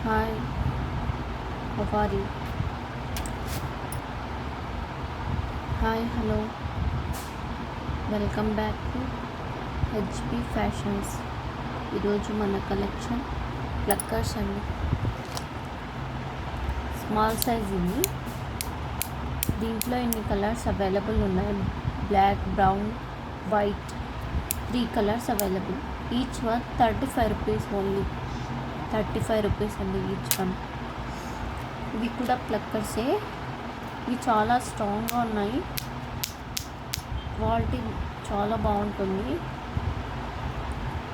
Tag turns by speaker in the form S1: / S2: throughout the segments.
S1: Hi, how are you? Hi, hello. Welcome back to HP Fashions. ఈరోజు మన collection pluckers అండి. Small size ఇది. దీంట్లో ఇన్ని కలర్స్ అవైలబుల్ ఉన్నాయి. Black, brown, white, 3 colours available. Each one 35 rupees only. 35 rupees అండి each one. ఇవి కూడా ప్లక్కర్సే. ఇవి చాలా స్ట్రాంగ్గా ఉన్నాయి. క్వాలిటీ చాలా బాగుంటుంది.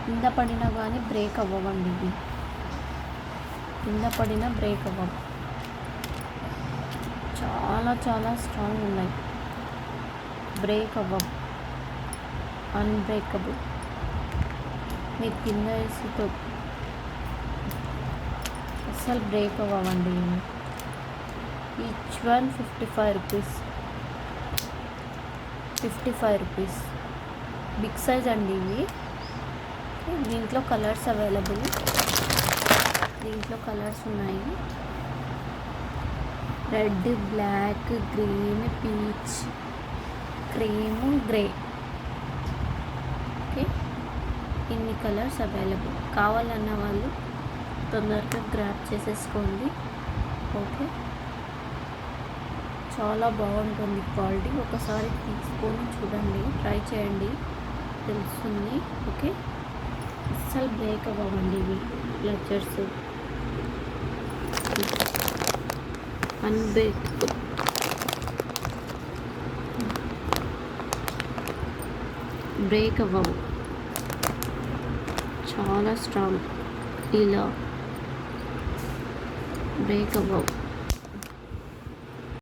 S1: కింద పడినా కానీ బ్రేక్ అవ్వవండి. ఇవి కింద పడినా బ్రేక్ అవ్వవు. చాలా చాలా స్ట్రాంగ్ ఉన్నాయి. బ్రేక్ అవ్వవు. అన్బ్రేకబుల్. మీరు కింద వేసి అస్సలు బ్రేక్ అవ్వవండి. Each one 55 rupees. 55 rupees. Big size అండి ఇవి. దీంట్లో కలర్స్ అవైలబుల్. దీంట్లో కలర్స్ ఉన్నాయి. Red, black, green, peach, cream, grey. Okay, ఇన్ని కలర్స్ అవైలబుల్. కావాలన్న వాళ్ళు తొందరగా గ్రాప్ చేసేసుకోండి. ఓకే, చాలా బాగుంటుంది క్వాలిటీ. ఒకసారి తీసుకొని చూడండి, ట్రై చేయండి, తెలుస్తుంది. ఓకే, అస్సలు బ్రేక్ అవ్వండి ఇవి క్లచర్స్. అన్బ్రేకబుల్. బ్రేక్ అవ్వవు. చాలా స్ట్రాంగ్. ఇలా బ్రేక్ అవ్వవు.